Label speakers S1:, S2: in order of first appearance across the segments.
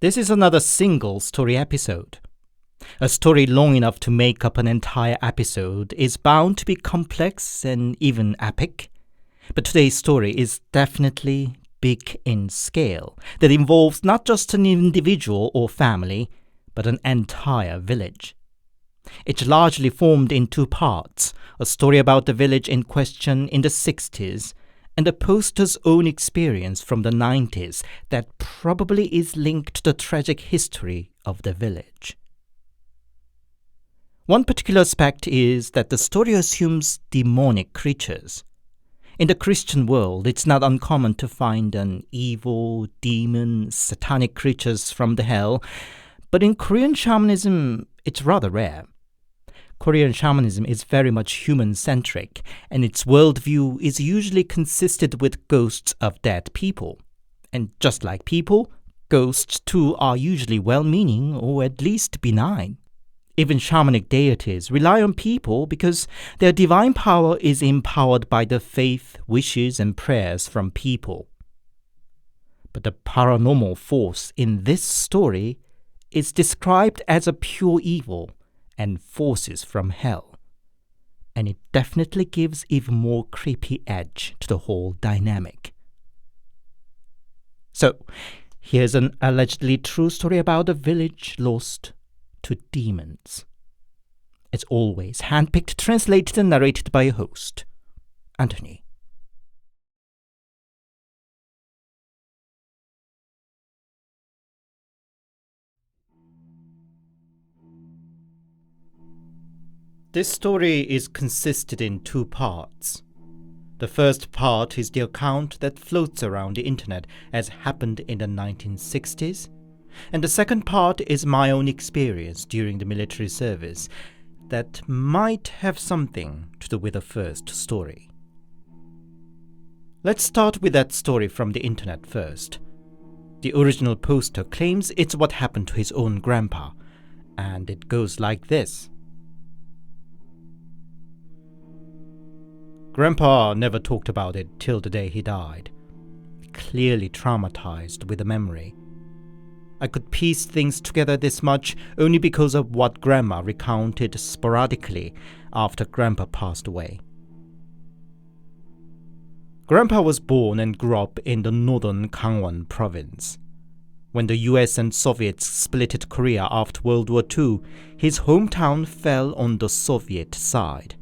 S1: This is another single story episode. A story long enough to make up an entire episode is bound to be complex and even epic. But today's story is definitely big in scale, that involves not just an individual or family, but an entire village. It's largely formed in two parts, a story about the village in question in the 60s, and the poster's own experience from the 90s that probably is linked to the tragic history of the village. One particular aspect is that the story assumes demonic creatures. In the Christian world, it's not uncommon to find an evil, demon, satanic creatures from the hell, but in Korean shamanism, it's rather rare. Korean shamanism is very much human-centric, and its worldview is usually consisted with ghosts of dead people. And just like people, ghosts too are usually well-meaning or at least benign. Even shamanic deities rely on people because their divine power is empowered by the faith, wishes, and prayers from people. But the paranormal force in this story is described as a pure evil and forces from hell. And it definitely gives even more creepy edge to the whole dynamic. So, here's an allegedly true story about a village lost to demons. It's always handpicked, translated, and narrated by a host, Anthony. This story is consisted in two parts. The first part is the account that floats around the internet as happened in the 1960s, and the second part is my own experience during the military service that might have something to do with the first story. Let's start with that story from the internet first. The original poster claims it's what happened to his own grandpa, and it goes like this. Grandpa never talked about it till the day he died, clearly traumatized with the memory. I could piece things together this much only because of what Grandma recounted sporadically after Grandpa passed away. Grandpa was born and grew up in the northern Gangwon province. When the US and Soviets split Korea after World War II, his hometown fell on the Soviet side.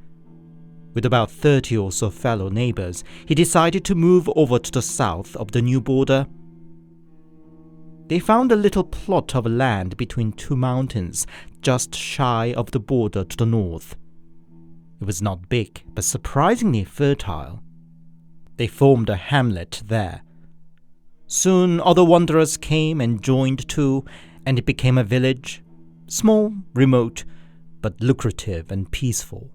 S1: With about 30 or so fellow neighbors, he decided to move over to the south of the new border. They found a little plot of land between two mountains, just shy of the border to the north. It was not big, but surprisingly fertile. They formed a hamlet there. Soon other wanderers came and joined too, and it became a village, small, remote, but lucrative and peaceful.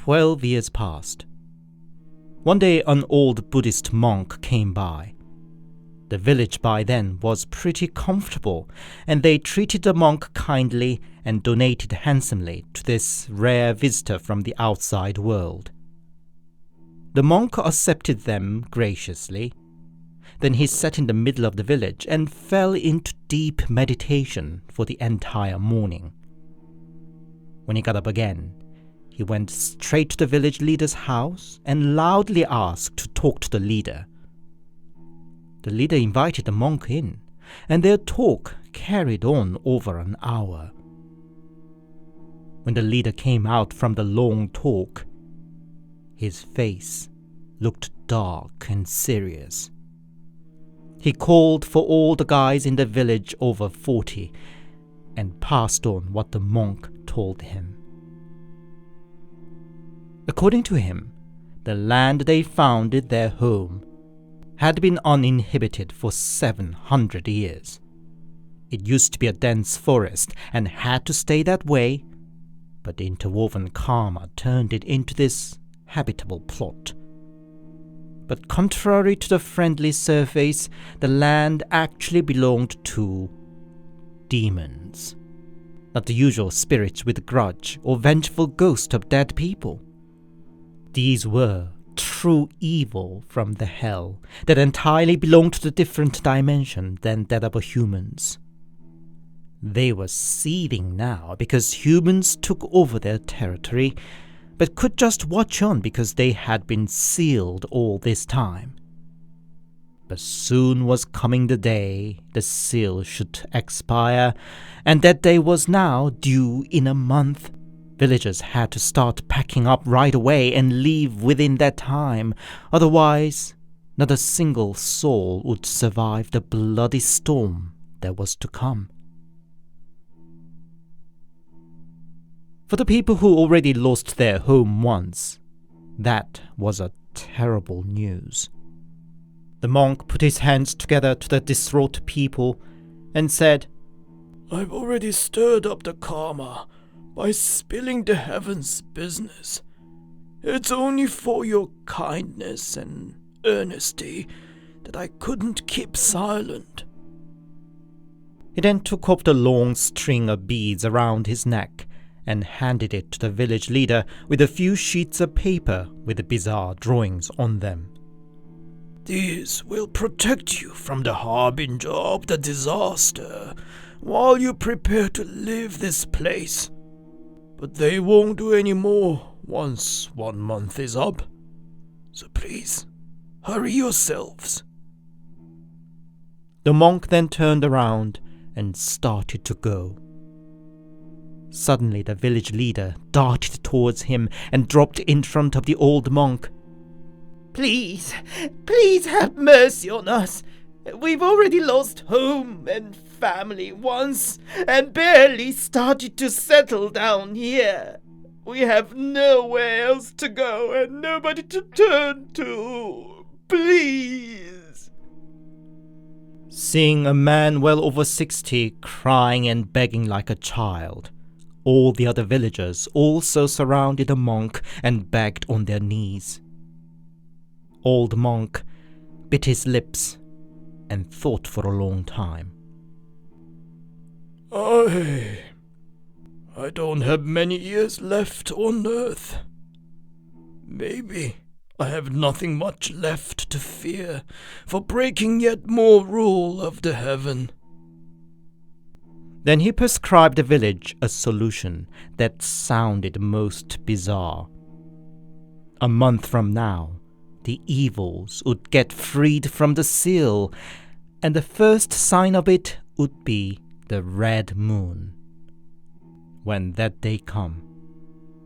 S1: 12 years passed. One day an old Buddhist monk came by. The village by then was pretty comfortable, and they treated the monk kindly and donated handsomely to this rare visitor from the outside world. The monk accepted them graciously. Then he sat in the middle of the village and fell into deep meditation for the entire morning. When he got up again, he went straight to the village leader's house and loudly asked to talk to the leader. The leader invited the monk in, and their talk carried on over an hour. When the leader came out from the long talk, his face looked dark and serious. He called for all the guys in the village over 40 and passed on what the monk told him. According to him, the land they founded their home had been uninhabited for 700 years. It used to be a dense forest and had to stay that way, but the interwoven karma turned it into this habitable plot. But contrary to the friendly surface, the land actually belonged to demons. Not the usual spirits with a grudge or vengeful ghost of dead people. These were true evil from the hell that entirely belonged to a different dimension than that of humans. They were seething now because humans took over their territory, but could just watch on because they had been sealed all this time. But soon was coming the day the seal should expire, and that day was now due in a month. Villagers had to start packing up right away and leave within that time, otherwise not a single soul would survive the bloody storm that was to come. For the people who already lost their home once, that was a terrible news. The monk put his hands together to the distraught people and said,
S2: "I've already stirred up the karma by spilling the heavens' business. It's only for your kindness and earnesty that I couldn't keep silent."
S1: He then took off the long string of beads around his neck and handed it to the village leader with a few sheets of paper with the bizarre drawings on them.
S2: "These will protect you from the harbinger of the disaster while you prepare to leave this place. But they won't do any more once 1 month is up. So please, hurry yourselves."
S1: The monk then turned around and started to go. Suddenly the village leader darted towards him and dropped in front of the old monk.
S3: Please have mercy on us. We've already lost home and family once and barely started to settle down here. We have nowhere else to go and nobody to turn to. Please."
S1: Seeing a man well over 60 crying and begging like a child, all the other villagers also surrounded the monk and begged on their knees. Old monk bit his lips and thought for a long time.
S2: I don't have many years left on earth. Maybe I have nothing much left to fear for breaking yet more rule of the heaven.
S1: Then he prescribed the village a solution that sounded most bizarre. A month from now, the evils would get freed from the seal, and the first sign of it would be the red moon. When that day come,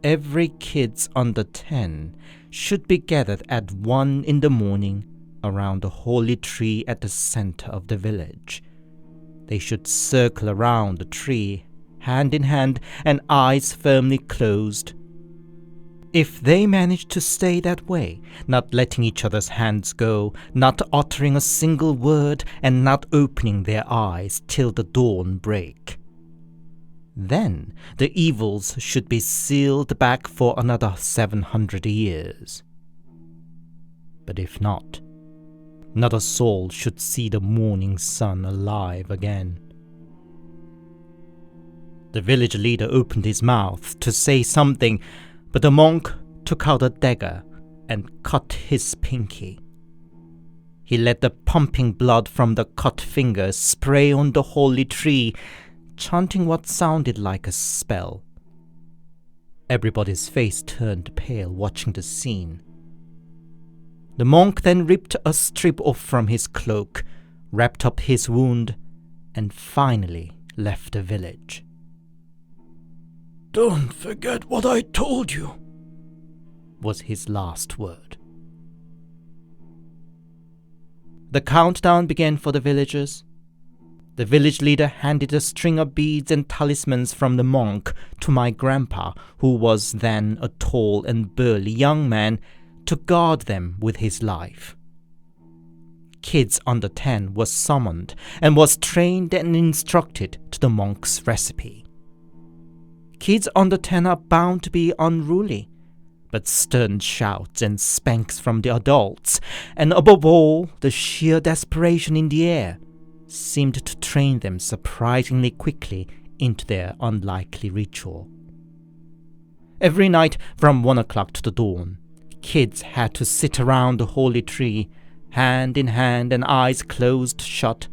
S1: every kids under 10 should be gathered at 1 in the morning around the holy tree at the center of the village. They should circle around the tree, hand in hand and eyes firmly closed. If they manage to stay that way, not letting each other's hands go, not uttering a single word, and not opening their eyes till the dawn break, then the evils should be sealed back for another 700 years. But if not a soul should see the morning sun alive again. The village leader opened his mouth to say something, but the monk took out a dagger and cut his pinky. He let the pumping blood from the cut finger spray on the holy tree, chanting what sounded like a spell. Everybody's face turned pale watching the scene. The monk then ripped a strip off from his cloak, wrapped up his wound, and finally left the village.
S2: "Don't forget what I told you,"
S1: was his last word. The countdown began for the villagers. The village leader handed a string of beads and talismans from the monk to my grandpa, who was then a tall and burly young man, to guard them with his life. Kids under 10 was summoned and was trained and instructed to the monk's recipe. Kids under 10 are bound to be unruly, but stern shouts and spanks from the adults, and above all, the sheer desperation in the air, seemed to train them surprisingly quickly into their unlikely ritual. Every night from 1 o'clock to the dawn, Kids had to sit around the holy tree, hand in hand and eyes closed shut.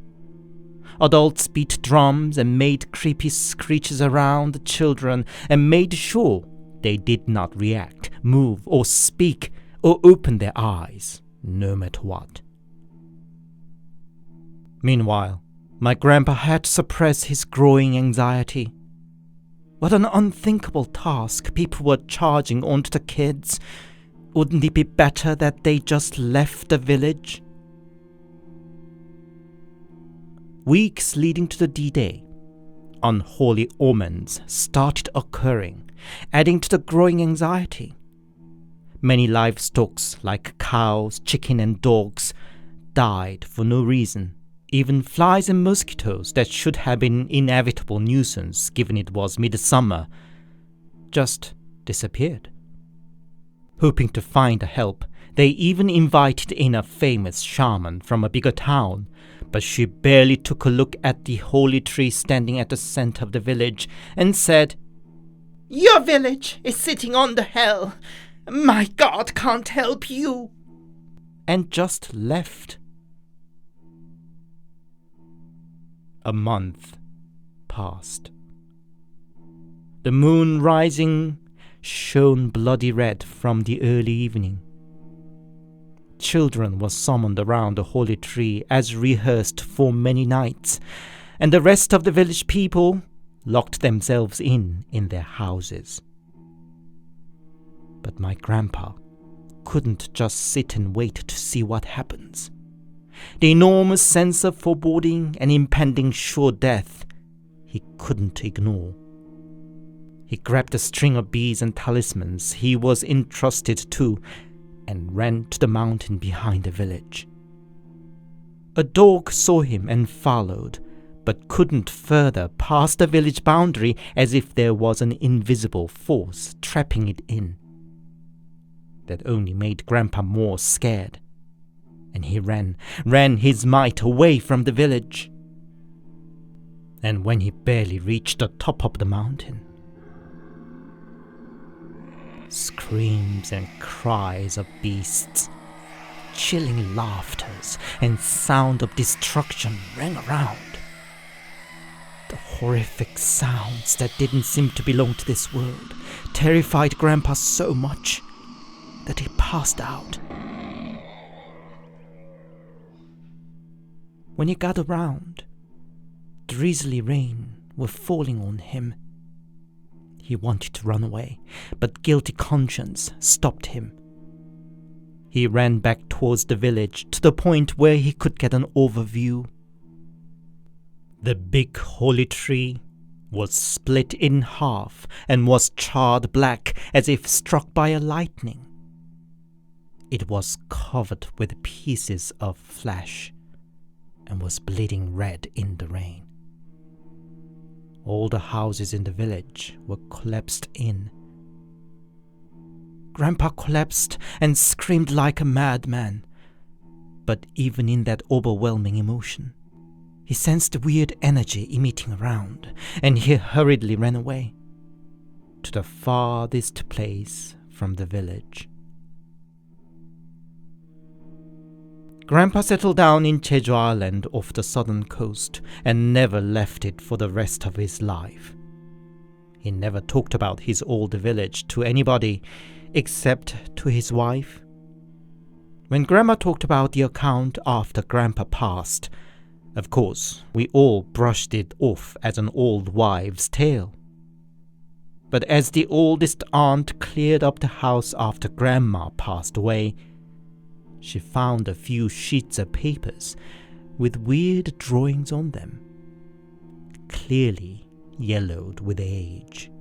S1: Adults beat drums and made creepy screeches around the children and made sure they did not react, move, or speak, or open their eyes, no matter what. Meanwhile, my grandpa had to suppress his growing anxiety. What an unthinkable task people were charging onto the kids. Wouldn't it be better that they just left the village? Weeks leading to the D-Day, unholy omens started occurring, adding to the growing anxiety. Many livestock like cows, chicken and dogs died for no reason. Even flies and mosquitoes that should have been inevitable nuisance given it was midsummer just disappeared. Hoping to find help, they even invited in a famous shaman from a bigger town, but she barely took a look at the holy tree standing at the center of the village and said,
S3: "Your village is sitting on the hell. My God can't help you."
S1: And just left. A month passed. The moon rising shone bloody red from the early evening. Children were summoned around the holy tree as rehearsed for many nights, and the rest of the village people locked themselves in their houses. But my grandpa couldn't just sit and wait to see what happens. The enormous sense of foreboding and impending sure death he couldn't ignore. He grabbed a string of beads and talismans he was entrusted to and ran to the mountain behind the village. A dog saw him and followed, but couldn't further past the village boundary as if there was an invisible force trapping it in. That only made Grandpa more scared, and he ran his might away from the village. And when he barely reached the top of the mountain, screams and cries of beasts, chilling laughters, and sound of destruction rang around. The horrific sounds that didn't seem to belong to this world terrified Grandpa so much that he passed out. When he got around, drizzly rain was falling on him. He wanted to run away, but guilty conscience stopped him. He ran back towards the village to the point where he could get an overview. The big holy tree was split in half and was charred black as if struck by a lightning. It was covered with pieces of flesh and was bleeding red in the rain. All the houses in the village were collapsed in. Grandpa collapsed and screamed like a madman. But even in that overwhelming emotion, he sensed a weird energy emitting around, and he hurriedly ran away to the farthest place from the village. Grandpa settled down in Jeju Island off the southern coast and never left it for the rest of his life. He never talked about his old village to anybody except to his wife. When Grandma talked about the account after Grandpa passed, of course, we all brushed it off as an old wives' tale. But as the oldest aunt cleared up the house after Grandma passed away, she found a few sheets of papers with weird drawings on them, clearly yellowed with age.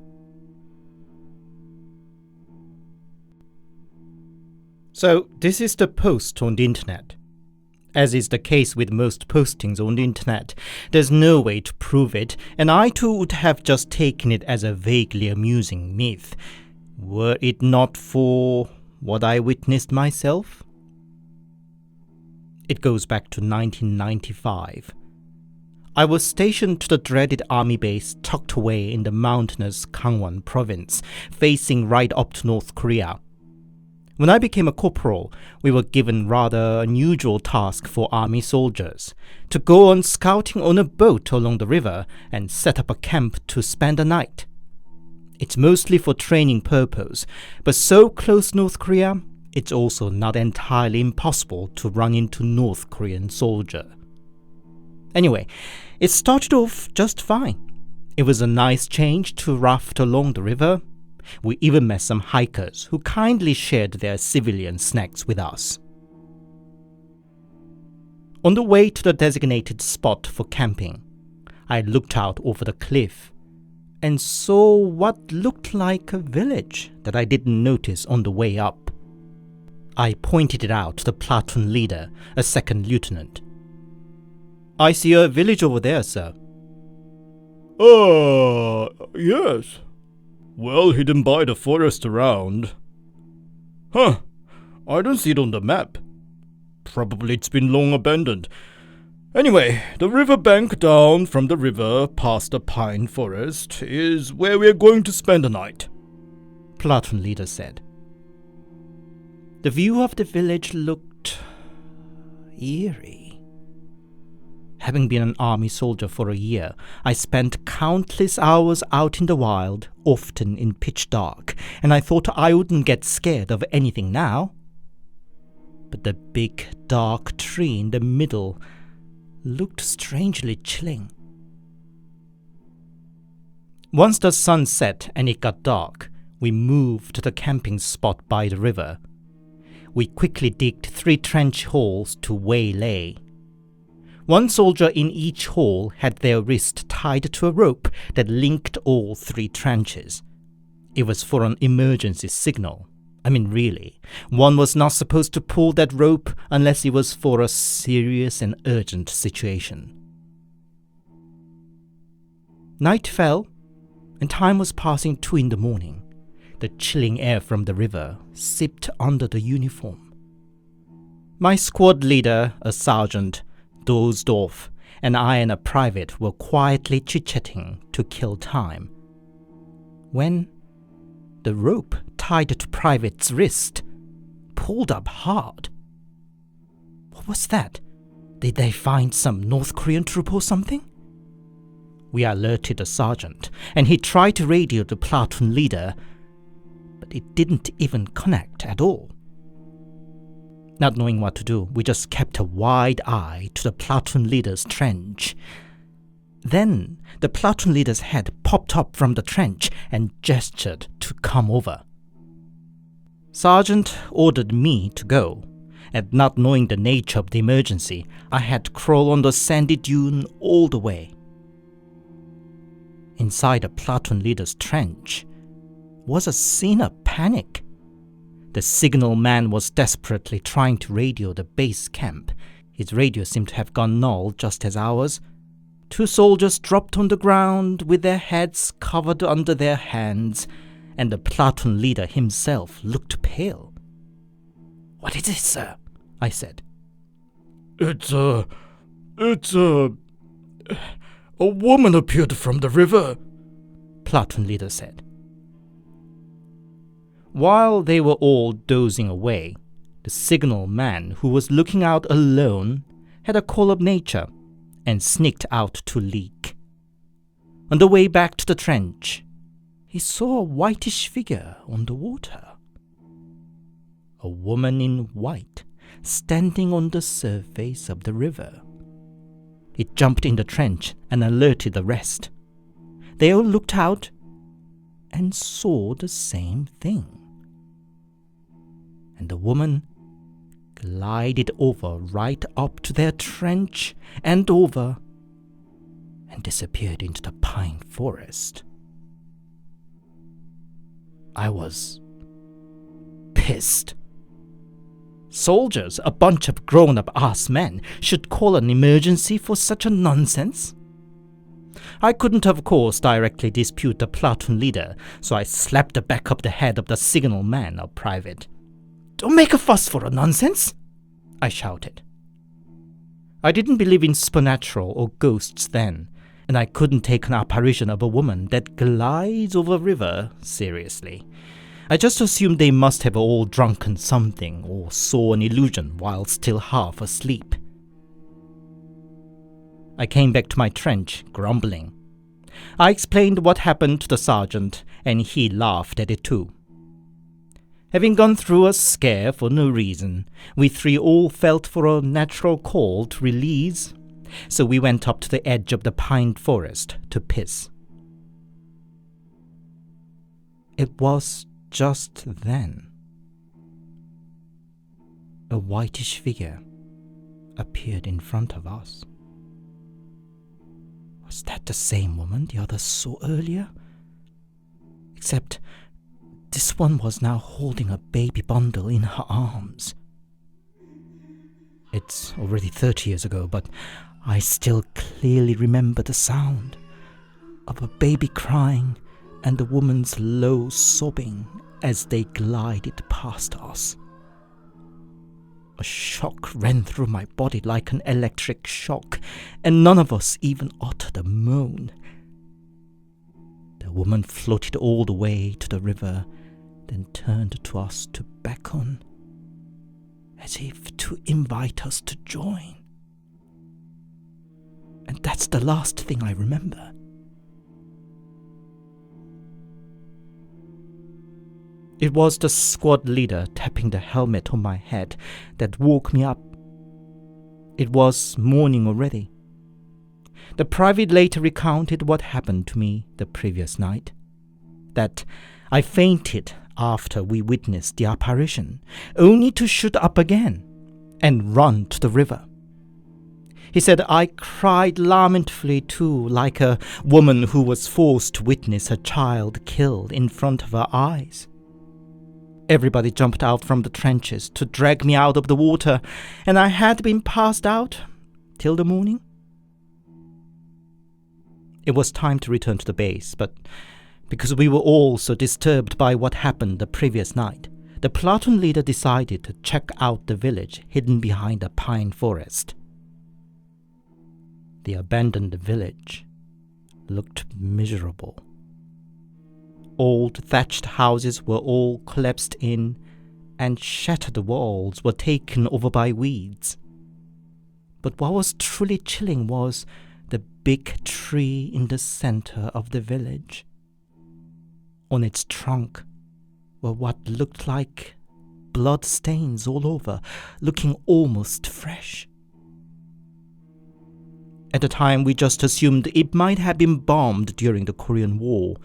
S1: So this is the post on the internet. As is the case with most postings on the internet, there's no way to prove it, and I too would have just taken it as a vaguely amusing myth, were it not for what I witnessed myself. It goes back to 1995. I was stationed to the dreaded army base tucked away in the mountainous Gangwon province, facing right up to North Korea. When I became a corporal, we were given rather unusual task for army soldiers to go on scouting on a boat along the river and set up a camp to spend a night. It's mostly for training purpose, but so close North Korea, it's also not entirely impossible to run into North Korean soldier. Anyway, it started off just fine. It was a nice change to raft along the river. We even met some hikers who kindly shared their civilian snacks with us. On the way to the designated spot for camping, I looked out over the cliff and saw what looked like a village that I didn't notice on the way up. I pointed it out to the platoon leader, a second lieutenant. "I see a village over there, sir."
S2: Yes. Well hidden by the forest around. Huh, I don't see it on the map. Probably it's been long abandoned. Anyway, the river bank down from the river past the pine forest is where we're going to spend the night,
S1: Platoon leader said. The view of the village looked eerie. Having been an army soldier for a year, I spent countless hours out in the wild, often in pitch dark, and I thought I wouldn't get scared of anything now. But the big, dark tree in the middle looked strangely chilling. Once the sun set and it got dark, we moved to the camping spot by the river. We quickly digged 3 trench holes to waylay. One soldier in each hole had their wrist tied to a rope that linked all 3 trenches. It was for an emergency signal. I mean, really, one was not supposed to pull that rope unless it was for a serious and urgent situation. Night fell, and time was passing 2 in the morning. The chilling air from the river sipped under the uniform. My squad leader, a sergeant, dozed off, and I and a private were quietly chit-chatting to kill time. When the rope tied to Private's wrist pulled up hard. What was that? Did they find some North Korean troop or something? We alerted the sergeant, and he tried to radio the platoon leader, but it didn't even connect at all. Not knowing what to do, we just kept a wide eye to the platoon leader's trench. Then the platoon leader's head popped up from the trench and gestured to come over. Sergeant ordered me to go, and not knowing the nature of the emergency, I had to crawl on the sandy dune all the way. Inside the platoon leader's trench was a scene of panic. The signal man was desperately trying to radio the base camp. His radio seemed to have gone null just as ours. 2 soldiers dropped on the ground with their heads covered under their hands, and the platoon leader himself looked pale. "What is it, sir?" I said.
S2: It's a woman appeared from the river,
S1: platoon leader said. While they were all dozing away, the signal man, who was looking out alone, had a call of nature and sneaked out to leak. On the way back to the trench, he saw a whitish figure on the water. A woman in white standing on the surface of the river. He jumped in the trench and alerted the rest. They all looked out and saw the same thing. And the woman glided over right up to their trench and over and disappeared into the pine forest. I was pissed. Soldiers, a bunch of grown-up ass men, should call an emergency for such a nonsense? I couldn't, of course, directly dispute the platoon leader, so I slapped the back of the head of the signal man or private. "Don't make a fuss for a nonsense!" I shouted. I didn't believe in supernatural or ghosts then, and I couldn't take an apparition of a woman that glides over a river seriously. I just assumed they must have all drunken something or saw an illusion while still half asleep. I came back to my trench, grumbling. I explained what happened to the sergeant, and he laughed at it too. Having gone through a scare for no reason, we three all felt for a natural call to release, so we went up to the edge of the pine forest to piss. It was just then a whitish figure appeared in front of us. Was that the same woman the others saw earlier? Except this one was now holding a baby bundle in her arms. It's already 30 years ago, but I still clearly remember the sound of a baby crying and the woman's low sobbing as they glided past us. A shock ran through my body like an electric shock, and none of us even uttered a moan. The woman floated all the way to the river, then turned to us to beckon, as if to invite us to join. And that's the last thing I remember. It was the squad leader tapping the helmet on my head that woke me up. It was morning already. The private later recounted what happened to me the previous night. That I fainted after we witnessed the apparition, only to shoot up again and run to the river. He said I cried lamentably too, like a woman who was forced to witness her child killed in front of her eyes. Everybody jumped out from the trenches to drag me out of the water, and I had been passed out till the morning. It was time to return to the base, but because we were all so disturbed by what happened the previous night, the platoon leader decided to check out the village hidden behind a pine forest. The abandoned village looked miserable. Old thatched houses were all collapsed in, and shattered walls were taken over by weeds. But what was truly chilling was the big tree in the center of the village. On its trunk were what looked like blood stains all over, looking almost fresh. At the time, we just assumed it might have been bombed during the Korean War.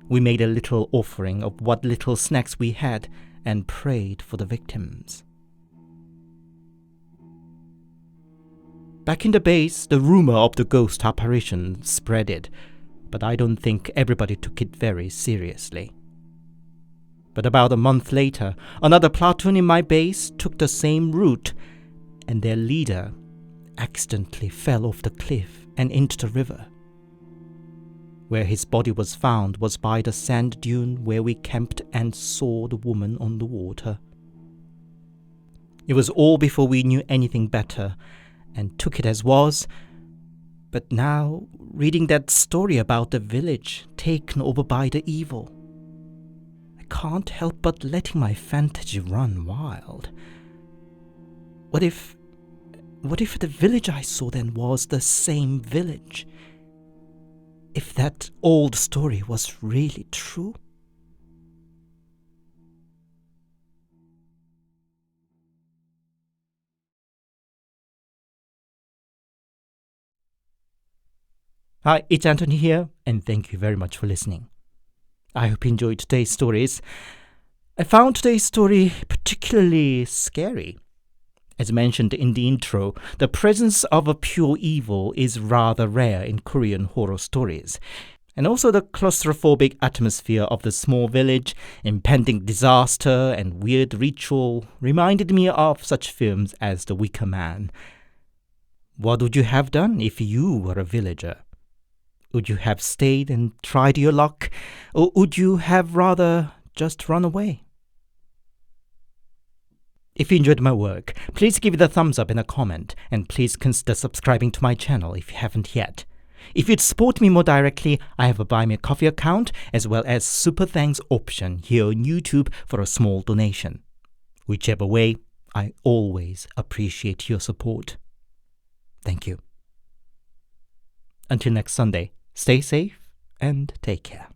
S1: We made a little offering of what little snacks we had and prayed for the victims. Back in the base, the rumor of the ghost apparition spreaded, but I don't think everybody took it very seriously. But about a month later, another platoon in my base took the same route, and their leader accidentally fell off the cliff and into the river. Where his body was found was by the sand dune where we camped and saw the woman on the water. It was all before we knew anything better and took it as was, but now, reading that story about the village taken over by the evil, I can't help but letting my fantasy run wild. What if the village I saw then was the same village? If that old story was really true? Hi, it's Anthony here, and thank you very much for listening. I hope you enjoyed today's stories. I found today's story particularly scary. As mentioned in the intro, the presence of a pure evil is rather rare in Korean horror stories. And also the claustrophobic atmosphere of the small village, impending disaster, and weird ritual reminded me of such films as The Wicker Man. What would you have done if you were a villager? Would you have stayed and tried your luck, or would you have rather just run away? If you enjoyed my work, please give it a thumbs up and a comment, and please consider subscribing to my channel if you haven't yet. If you'd support me more directly, I have a Buy Me a Coffee account as well as Super Thanks option here on YouTube for a small donation. Whichever way, I always appreciate your support. Thank you. Until next Sunday, stay safe and take care.